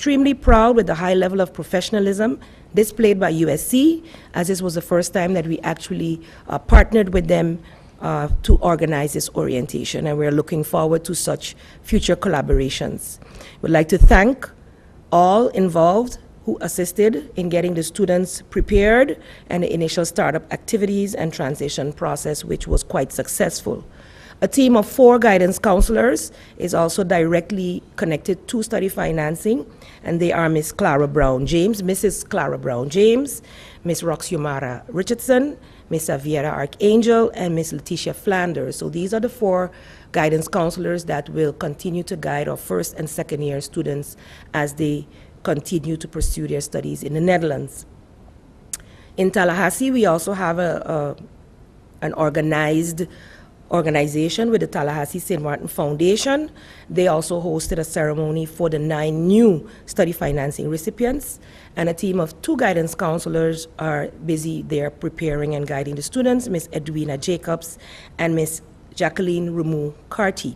extremely proud with the high level of professionalism displayed by USC, as this was the first time that we actually partnered with them to organize this orientation, and we're looking forward to such future collaborations. We'd like to thank all involved who assisted in getting the students prepared and the initial startup activities and transition process, which was quite successful. A team of 4 guidance counselors is also directly connected to study financing, and they are Ms. Clara Brown James, Mrs. Clara Brown James, Ms. Roxyumara Richardson, Ms. Aviera Archangel, and Ms. Letitia Flanders. So these are the 4 guidance counselors that will continue to guide our first and second year students as they continue to pursue their studies in the Netherlands. In Tallahassee, we also have an organization with the Tallahassee St. Martin Foundation. They also hosted a ceremony for the 9 new study financing recipients, and a team of 2 guidance counselors are busy there preparing and guiding the students, Ms. Edwina Jacobs and Ms. Jacqueline Rumu Carty.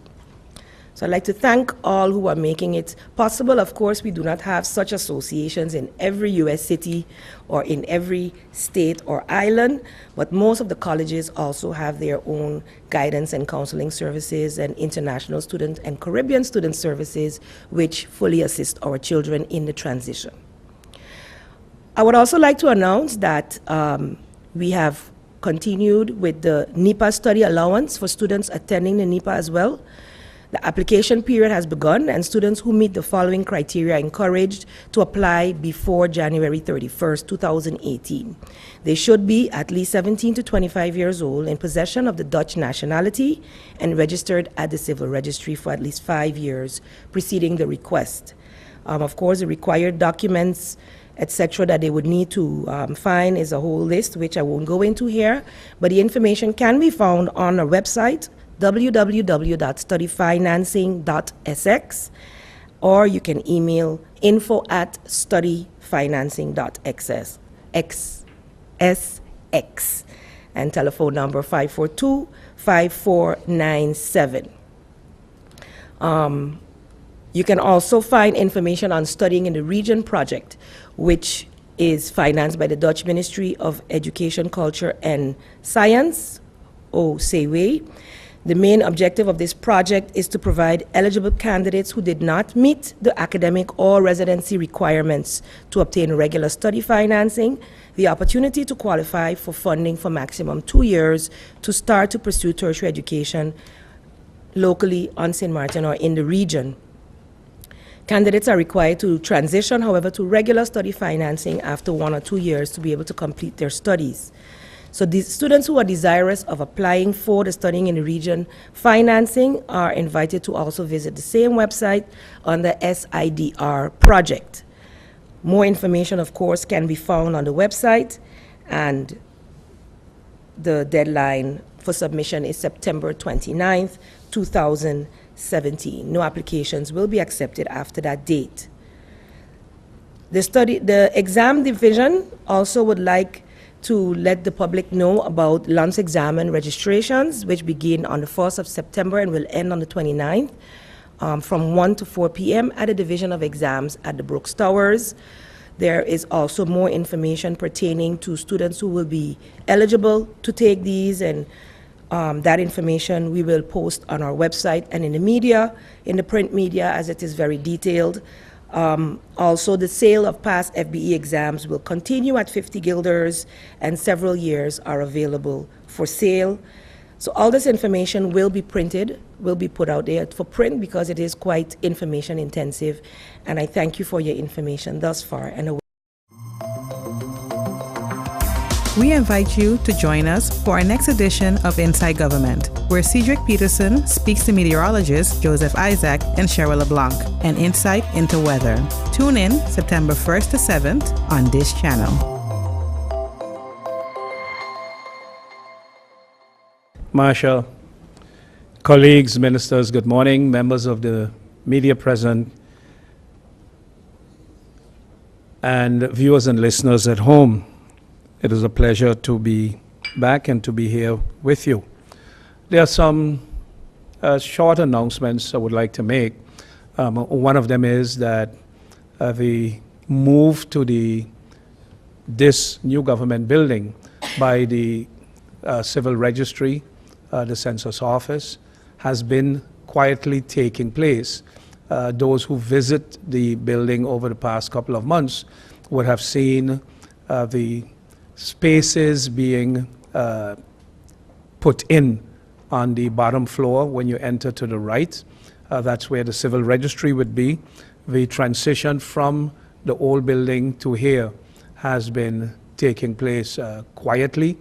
So I'd like to thank all who are making it possible. Of course, we do not have such associations in every U.S. city or in every state or island, but most of the colleges also have their own guidance and counseling services and international student and Caribbean student services, which fully assist our children in the transition. I would also like to announce that we have continued with the NEPA study allowance for students attending the NEPA as well. The application period has begun, and students who meet the following criteria are encouraged to apply before January 31st, 2018. They should be at least 17 to 25 years old, in possession of the Dutch nationality, and registered at the civil registry for at least 5 years preceding the request. Of course, the required documents, etc., that they would need to find is a whole list, which I won't go into here, but the information can be found on our website, www.studyfinancing.sx, or you can email info@studyfinancing.sx, and telephone number 542-5497. You can also find information on Studying in the Region project, which is financed by the Dutch Ministry of Education, Culture and Science, OCW. The main objective of this project is to provide eligible candidates who did not meet the academic or residency requirements to obtain regular study financing the opportunity to qualify for funding for maximum 2 years to start to pursue tertiary education locally on St. Martin or in the region. Candidates are required to transition, however, to regular study financing after 1 or 2 years to be able to complete their studies. So these students who are desirous of applying for the Studying in the Region financing are invited to also visit the same website on the SIDR project. More information, of course, can be found on the website, and the deadline for submission is September 29th, 2017. No applications will be accepted after that date. The exam division also would like to let the public know about LUNS examen registrations, which begin on the 1st of September and will end on the 29th, from 1 to 4 p.m. at the Division of Exams at the Brooks Towers. There is also more information pertaining to students who will be eligible to take these, and that information we will post on our website and in the media, in the print media, as it is very detailed. Also, the sale of past FBE exams will continue at 50 guilders, and several years are available for sale. So all this information will be printed, will be put out there for print, because it is quite information intensive, and I thank you for your information thus far. And we invite you to join us for our next edition of Inside Government, where Cedric Peterson speaks to meteorologists Joseph Isaac and Cheryl LeBlanc, an insight into weather. Tune in September 1st to 7th on this channel. Marsha, colleagues, ministers, good morning, members of the media present, and viewers and listeners at home. It is a pleasure to be back and to be here with you. There are some short announcements I would like to make. One of them is that the move to this new government building by the civil registry, the census office, has been quietly taking place. Those who visit the building over the past couple of months would have seen the spaces being put in on the bottom floor when you enter to the right. That's where the civil registry would be. The transition from the old building to here has been taking place quietly,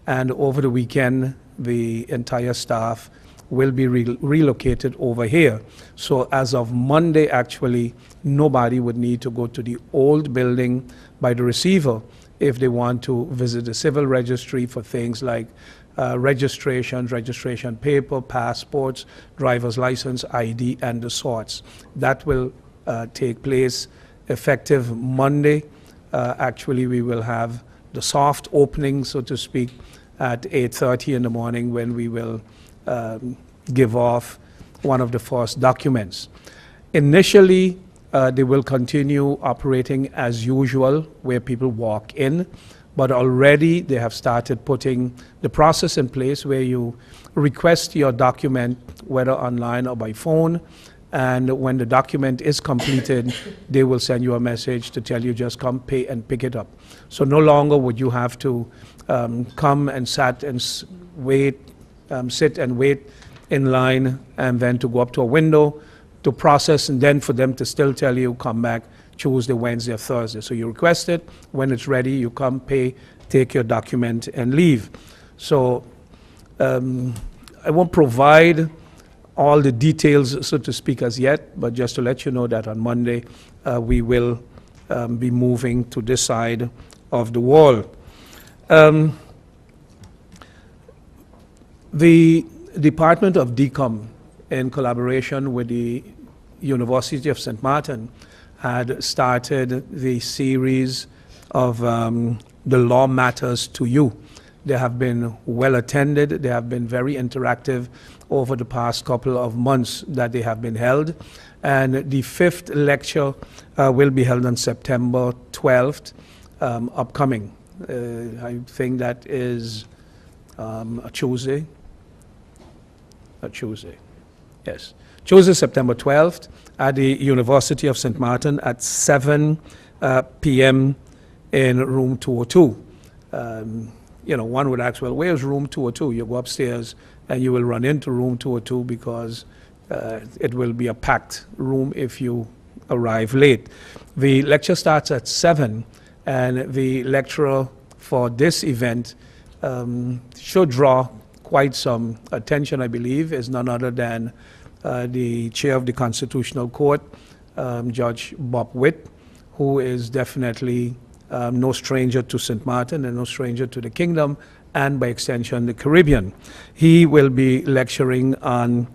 and over the weekend the entire staff will be relocated over here. So as of Monday, actually, nobody would need to go to the old building by the receiver if they want to visit the civil registry for things like registrations, registration paper, passports, driver's license, ID, and the sorts. That will take place effective Monday. Actually, we will have the soft opening, so to speak, at 8:30 in the morning, when we will give off one of the first documents. Initially, they will continue operating as usual, where people walk in, but already they have started putting the process in place where you request your document, whether online or by phone, and when the document is completed, they will send you a message to tell you just come pay and pick it up. So no longer would you have to come and sit and wait in line, and then to go up to a window to process, and then for them to still tell you come back Tuesday, Wednesday, or Thursday. So you request it, when it's ready, you come, pay, take your document, and leave. So I won't provide all the details, so to speak, as yet, but just to let you know that on Monday we will be moving to this side of the wall. The Department of DECOM, in collaboration with the University of St. Martin, had started the series of the Law Matters to You. They have been well attended. They have been very interactive over the past couple of months that they have been held. And the 5th lecture will be held on September 12th, upcoming. I think that is a Tuesday. Yes. Tuesday, September 12th, at the University of St. Martin at 7 p.m. in room 202. You know, one would ask, well, where's room 202? You go upstairs and you will run into room 202 because it will be a packed room if you arrive late. The lecture starts at 7, and the lecturer for this event should draw quite some attention, I believe, is none other than the chair of the Constitutional Court, Judge Bob Witt, who is definitely no stranger to St. Martin and no stranger to the Kingdom, and by extension the Caribbean. He will be lecturing on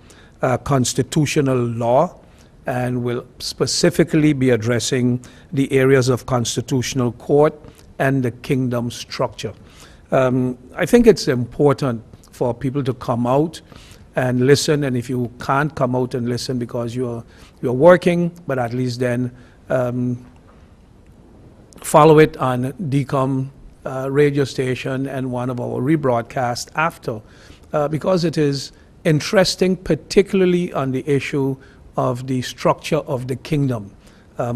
constitutional law and will specifically be addressing the areas of constitutional court and the kingdom structure. I think it's important for people to come out and listen, and if you can't come out and listen because you're working, but at least then follow it on DECOM radio station and one of our rebroadcasts after, because it is interesting, particularly on the issue of the structure of the kingdom.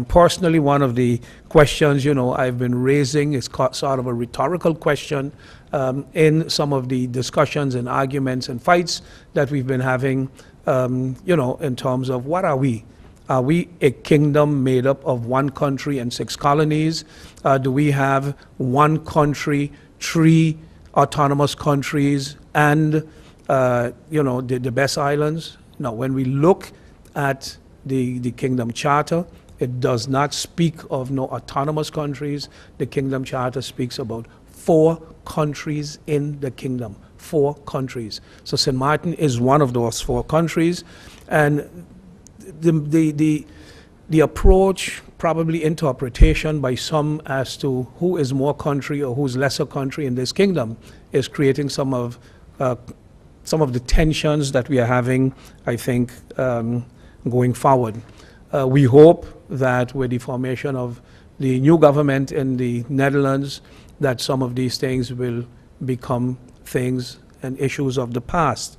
Personally, one of the questions, I've been raising is sort of a rhetorical question in some of the discussions and arguments and fights that we've been having, in terms of what are we? Are we a kingdom made up of one country and 6 colonies? Do we have one country, 3 autonomous countries, and the best islands? No, when we look at the Kingdom Charter, it does not speak of no autonomous countries. The Kingdom Charter speaks about 4 countries in the kingdom, 4 countries. So St. Martin is one of those 4 countries, and the approach, probably interpretation by some as to who is more country or who's lesser country in this kingdom, is creating some of the tensions that we are having, I think, going forward. We hope that with the formation of the new government in the Netherlands, that some of these things will become things and issues of the past.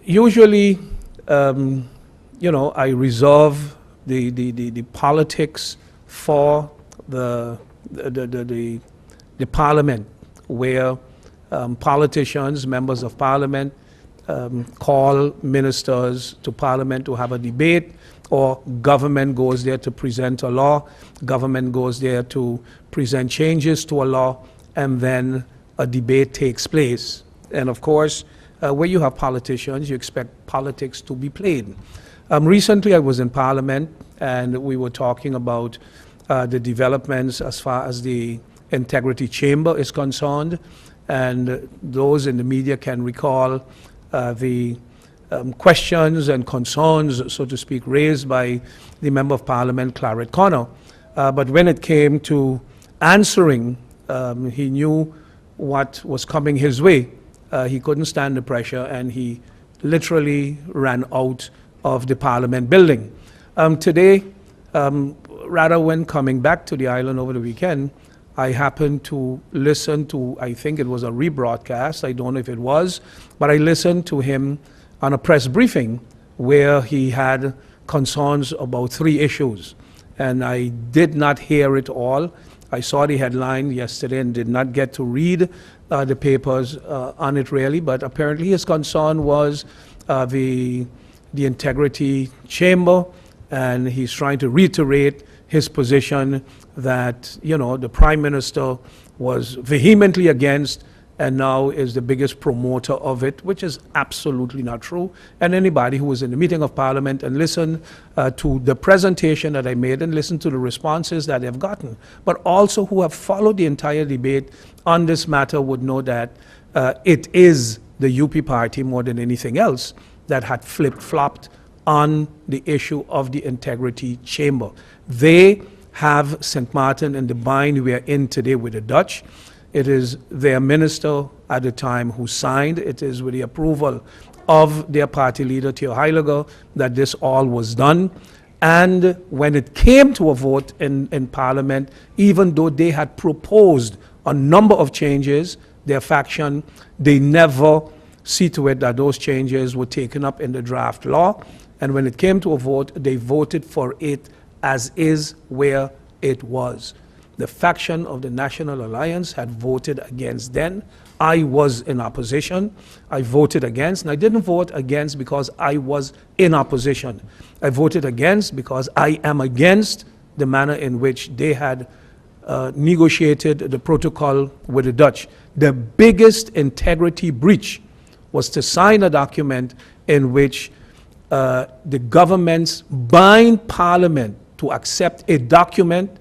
Usually, I reserve the politics for the parliament, where politicians, members of parliament, call ministers to parliament to have a debate, or government goes there to present a law, government goes there to present changes to a law, and then a debate takes place. And of course, where you have politicians, you expect politics to be played. Recently, I was in Parliament, and we were talking about the developments as far as the Integrity Chamber is concerned, and those in the media can recall the questions and concerns, so to speak, raised by the Member of Parliament, Claret Connor. But when it came to answering, he knew what was coming his way. He couldn't stand the pressure, and he literally ran out of the Parliament building. Today, rather when coming back to the island over the weekend, I happened to listen to, I think it was a rebroadcast, I don't know if it was, but I listened to him on a press briefing where he had concerns about 3 issues. And I did not hear it all. I saw the headline yesterday and did not get to read the papers on it really, but apparently his concern was the Integrity Chamber, and he's trying to reiterate his position that, the Prime Minister was vehemently against and now is the biggest promoter of it, which is absolutely not true. And anybody who was in the meeting of Parliament and listened to the presentation that I made and listened to the responses that they've gotten, but also who have followed the entire debate on this matter would know that it is the UP party more than anything else that had flip-flopped on the issue of the Integrity Chamber. They have St. Martin in the bind we are in today with the Dutch. It is their minister at the time who signed. It is with the approval of their party leader, Theo Heiliger, that this all was done. And when it came to a vote in Parliament, even though they had proposed a number of changes, their faction, they never see to it that those changes were taken up in the draft law. And when it came to a vote, they voted for it as is where it was. The faction of the National Alliance had voted against then. I was in opposition. I voted against, and I didn't vote against because I was in opposition. I voted against because I am against the manner in which they had negotiated the protocol with the Dutch. The biggest integrity breach was to sign a document in which the governments bind Parliament to accept a document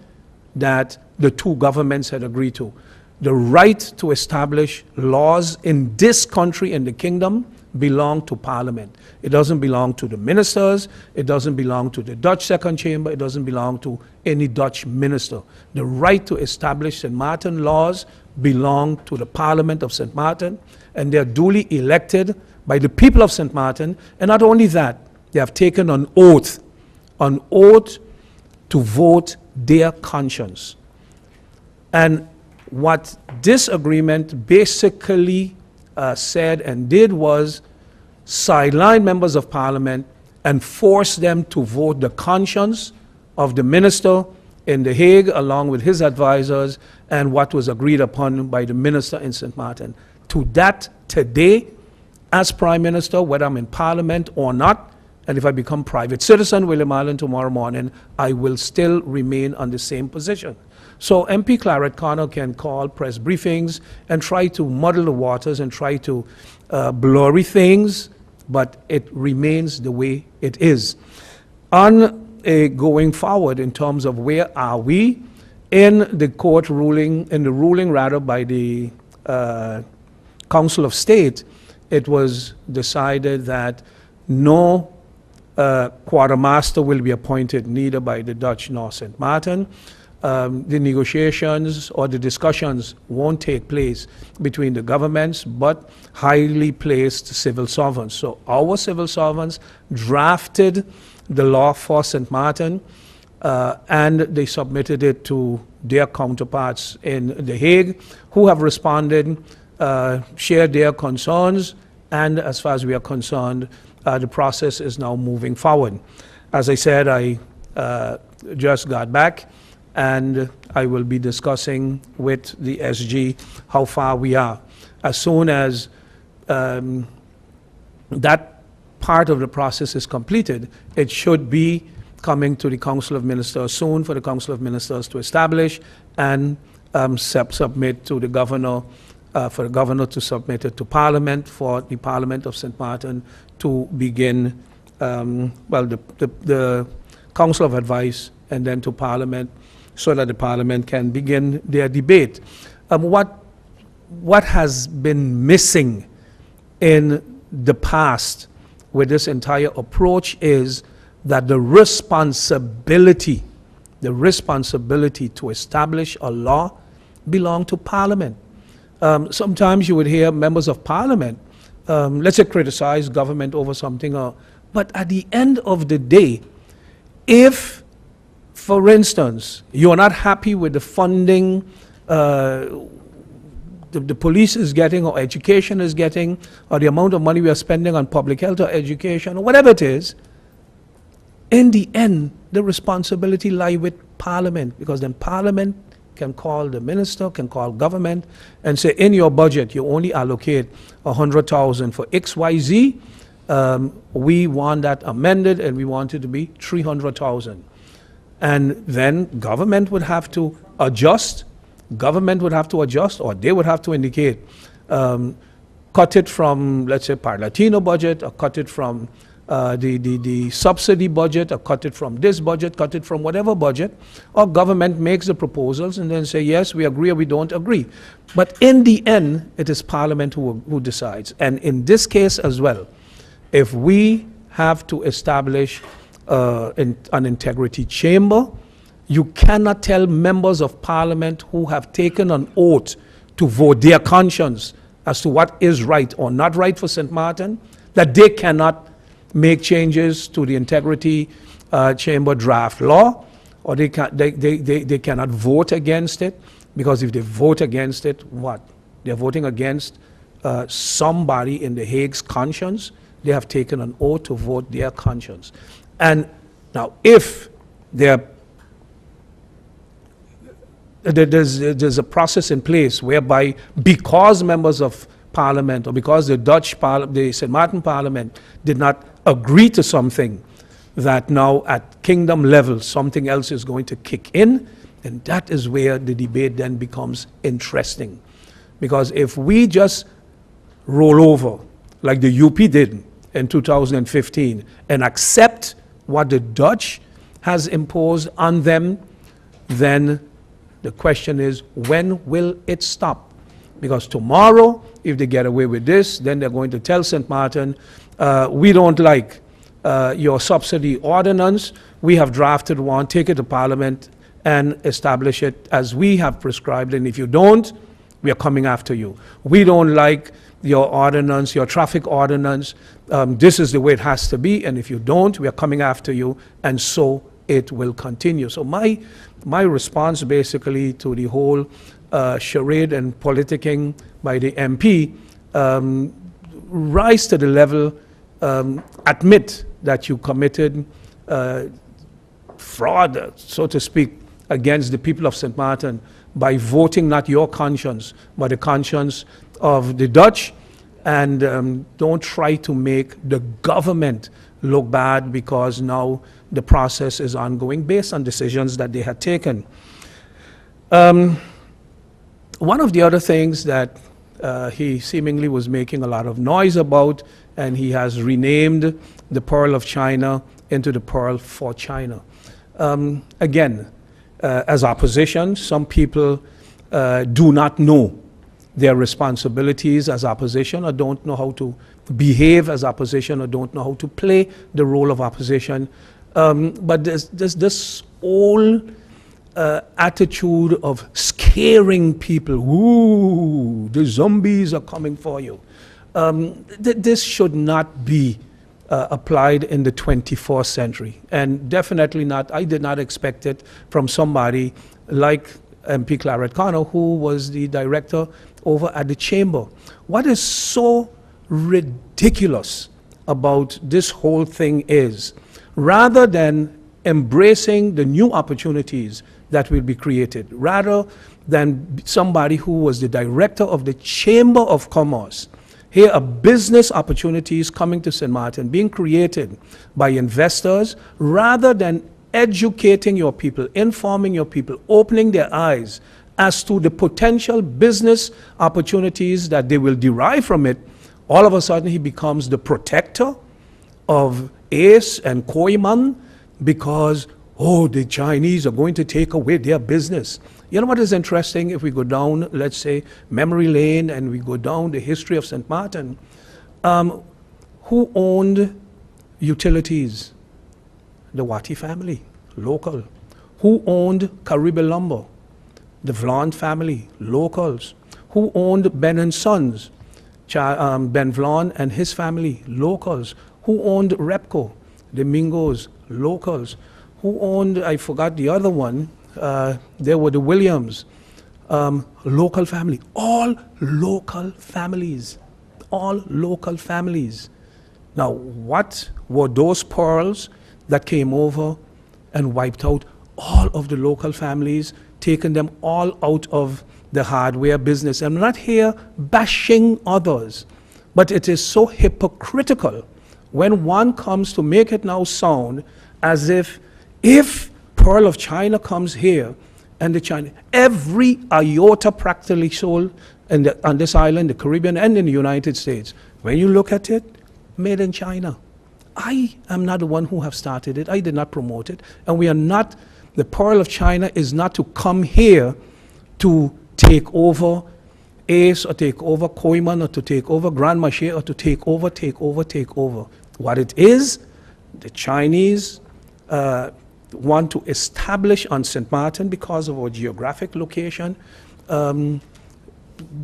that the 2 governments had agreed to. The right to establish laws in this country, in the kingdom, belong to Parliament. It doesn't belong to the ministers. It doesn't belong to the Dutch Second Chamber. It doesn't belong to any Dutch minister. The right to establish St. Martin laws belong to the Parliament of St. Martin, and they are duly elected by the people of St. Martin. And not only that, they have taken an oath to vote their conscience. And what this agreement basically said and did was sideline members of Parliament and force them to vote the conscience of the minister in The Hague along with his advisors and what was agreed upon by the minister in St. Martin. To that, today, as Prime Minister, whether I'm in Parliament or not, and if I become private citizen, William Island, tomorrow morning, I will still remain on the same position. So MP Claret Connor can call press briefings and try to muddle the waters and try to blurry things, but it remains the way it is. On going forward in terms of where are we, in the court ruling, in the ruling rather by the Council of State, it was decided that no quartermaster will be appointed neither by the Dutch nor St. Martin. The negotiations or the discussions won't take place between the governments, but highly placed civil servants. So our civil servants drafted the law for St. Martin, and they submitted it to their counterparts in The Hague, who have responded, shared their concerns, and as far as we are concerned, the process is now moving forward. As I said, I just got back, and I will be discussing with the SG how far we are. As soon as that part of the process is completed, it should be coming to the Council of Ministers soon for the Council of Ministers to establish and submit to the governor, for the governor to submit it to Parliament, for the Parliament of St. Martin to begin, the Council of Advice and then to Parliament, so that the Parliament can begin their debate. What has been missing in the past with this entire approach is that the responsibility to establish a law belong to Parliament. Sometimes you would hear members of Parliament, let's say, criticize government over something, but at the end of the day, if, for instance, you are not happy with the funding the police is getting, or education is getting, or the amount of money we are spending on public health or education, or whatever it is, in the end, the responsibility lies with Parliament, because then Parliament can call the minister, can call government, and say, in your budget, you only allocate 100,000 for XYZ. We want that amended, and we want it to be 300,000. And then government would have to adjust. Government would have to adjust, or they would have to indicate, cut it from, let's say, Parlatino budget, or cut it from the subsidy budget, or cut it from this budget, cut it from whatever budget, or government makes the proposals and then say, yes, we agree or we don't agree. But in the end, it is Parliament who decides. And in this case as well, if we have to establish an integrity chamber, you cannot tell members of Parliament who have taken an oath to vote their conscience as to what is right or not right for St. Martin, that they cannot make changes to the integrity chamber draft law, or they cannot vote against it, because if they vote against it, what? They're voting against somebody in The Hague's conscience. They have taken an oath to vote their conscience. And now, if there's a process in place whereby, because members of Parliament, or because the St. Martin Parliament did not agree to something, that now at kingdom level something else is going to kick in, and that is where the debate then becomes interesting. Because if we just roll over, like the UP did in 2015, and accept what the Dutch has imposed on them, then the question is, when will it stop? Because tomorrow, if they get away with this, then they're going to tell St. Martin, we don't like your subsidy ordinance. We have drafted one, take it to Parliament and establish it as we have prescribed. And if you don't, we are coming after you. We don't like your ordinance, your traffic ordinance. This is the way it has to be. And if you don't, we are coming after you. And so it will continue. So my response basically to the whole charade and politicking by the MP, rise to the level, admit that you committed fraud, so to speak, against the people of St. Martin by voting not your conscience, but the conscience of the Dutch, and don't try to make the government look bad because now the process is ongoing based on decisions that they had taken. One of the other things that he seemingly was making a lot of noise about, and he has renamed the Pearl of China into the Pearl for China. Again, as opposition, some people do not know their responsibilities as opposition, or don't know how to behave as opposition, or don't know how to play the role of opposition. But there's this whole attitude of scaring people. Ooh, the zombies are coming for you. This should not be applied in the 24th century. And definitely not, I did not expect it from somebody like MP Claret Connor, who was the director over at the Chamber. What is so ridiculous about this whole thing is, rather than embracing the new opportunities that will be created, rather than somebody who was the director of the Chamber of Commerce, here are business opportunities coming to St. Martin, being created by investors, rather than educating your people, informing your people, opening their eyes as to the potential business opportunities that they will derive from it. All of a sudden he becomes the protector of ACE and Koiman because, oh, the Chinese are going to take away their business. You know what is interesting? If we go down, let's say, memory lane, and we go down the history of St. Martin, who owned utilities? The Watty family, local. Who owned Caribbean Lumber? The Vlon family, locals. Who owned Ben & Sons? Ben Vlon and his family, locals. Who owned Repco? The Mingos, locals. Who owned, I forgot the other one, there were the Williams, local family. All local families. All local families. Now, what were those pearls that came over and wiped out all of the local families, taking them all out of the hardware business? I'm not here bashing others, but it is so hypocritical when one comes to make it now sound as if Pearl of China comes here and the China, every iota practically sold on this island, the Caribbean and in the United States, when you look at it, made in China. I am not the one who have started it. I did not promote it. And we are not, the Pearl of China is not to come here to take over ACE or take over Koiman or to take over Grand Marché or to take over. What it is, the Chinese want to establish on St. Martin because of our geographic location,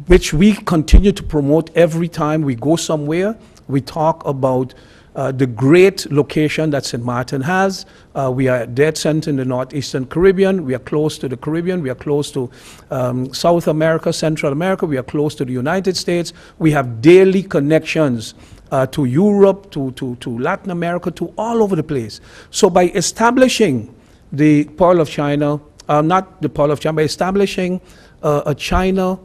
which we continue to promote every time we go somewhere. We talk about the great location that St. Martin has. We are dead center in the northeastern Caribbean. We are close to the Caribbean. We are close to South America, Central America. We are close to the United States. We have daily connections to Europe, to Latin America, to all over the place. So by establishing the Pearl of China, not the Pearl of China, by establishing a China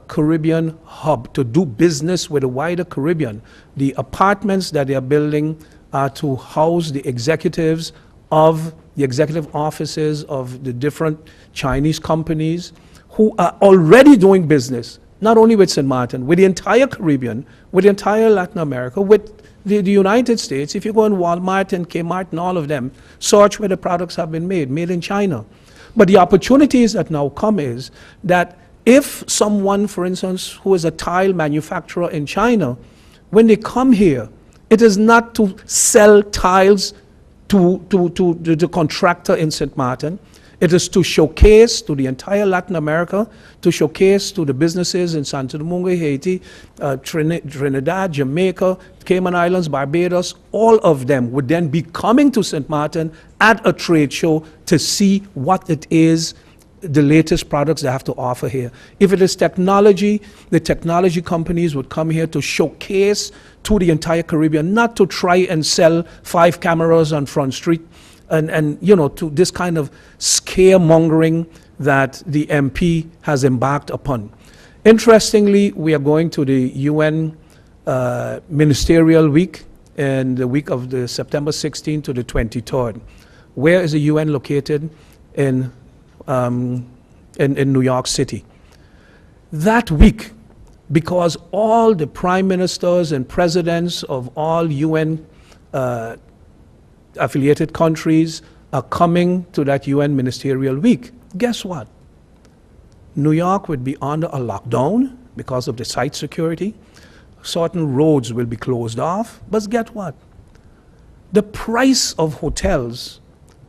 Caribbean hub to do business with the wider Caribbean, the apartments that they are building are to house the executives of the executive offices of the different Chinese companies who are already doing business, not only with St. Martin, with the entire Caribbean, with the entire Latin America, with the United States. If you go in Walmart and Kmart and all of them, search where the products have been made in China. But the opportunities that now come is that if someone, for instance, who is a tile manufacturer in China, when they come here, it is not to sell tiles to the contractor in St. Martin. It is to showcase to the entire Latin America, to showcase to the businesses in Santo Domingo, Haiti, Trinidad, Jamaica, Cayman Islands, Barbados. All of them would then be coming to St. Martin at a trade show to see what it is, the latest products they have to offer here. If it is technology, the technology companies would come here to showcase to the entire Caribbean, not to try and sell 5 cameras on Front Street and you know, to this kind of scaremongering that the MP has embarked upon. Interestingly, we are going to the UN Ministerial Week in the week of the September 16th to the 23rd. Where is the UN located? In New York City. That week, because all the prime ministers and presidents of all UN affiliated countries are coming to that UN Ministerial Week, guess what? New York would be under a lockdown because of the site security. Certain roads will be closed off, but get what? The price of hotels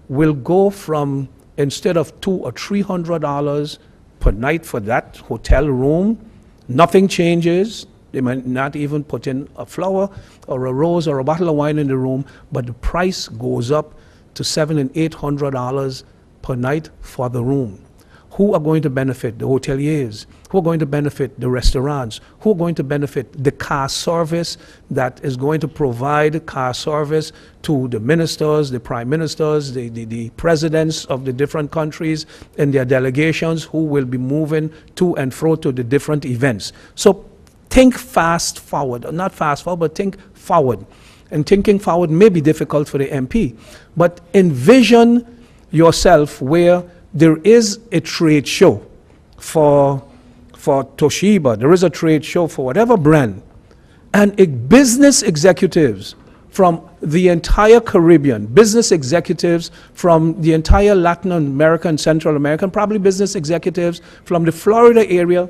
will go from, instead of $200 or $300 per night for that hotel room, nothing changes, They might not even put in a flower or a rose or a bottle of wine in the room, but the price goes up to $700 and $800 per night for the room. Who are going to benefit? The hoteliers. Who are going to benefit? The restaurants. Who are going to benefit? The car service that is going to provide car service to the ministers, the prime ministers, the presidents of the different countries and their delegations who will be moving to and fro to the different events. So think fast forward, not fast forward, but think forward. And thinking forward may be difficult for the MP, but envision yourself where there is a trade show for Toshiba, there is a trade show for whatever brand, and business executives from the entire Caribbean, business executives from the entire Latin America and Central America, and probably business executives from the Florida area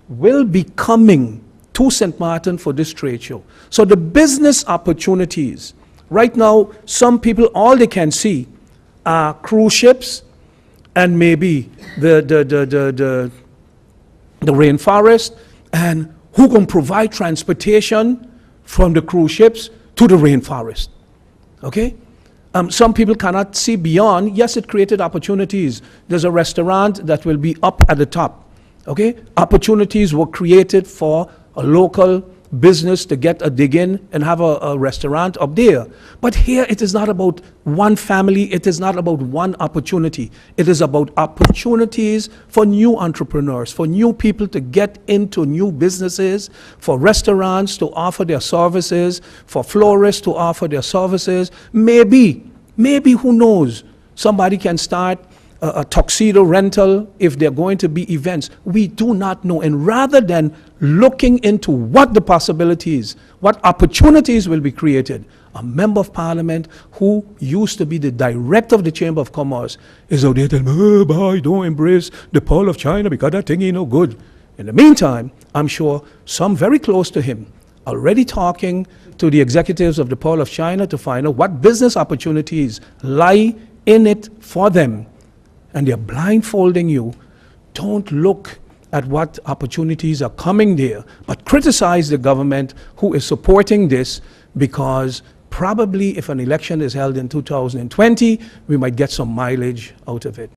will be coming to St. Martin for this trade show. So the business opportunities, right now, some people, all they can see are cruise ships and maybe the rainforest, and who can provide transportation from the cruise ships to the rainforest, okay? Some people cannot see beyond. Yes, it created opportunities. There's a restaurant that will be up at the top, okay? Opportunities were created for a local business to get a dig in and have a restaurant up there. But here it is not about one family, it is not about one opportunity. It is about opportunities for new entrepreneurs, for new people to get into new businesses, for restaurants to offer their services, for florists to offer their services. Maybe, who knows, somebody can start a tuxedo rental if they're going to be events. We do not know. And rather than looking into what the possibilities, what opportunities will be created, a member of parliament who used to be the director of the Chamber of Commerce is out there telling me, oh boy, don't embrace the Pearl of China because that thing ain't no good. In the meantime, I'm sure some very close to him already talking to the executives of the Pearl of China to find out what business opportunities lie in it for them. And they're blindfolding you. Don't look at what opportunities are coming there, but criticize the government who is supporting this, because probably if an election is held in 2020, we might get some mileage out of it.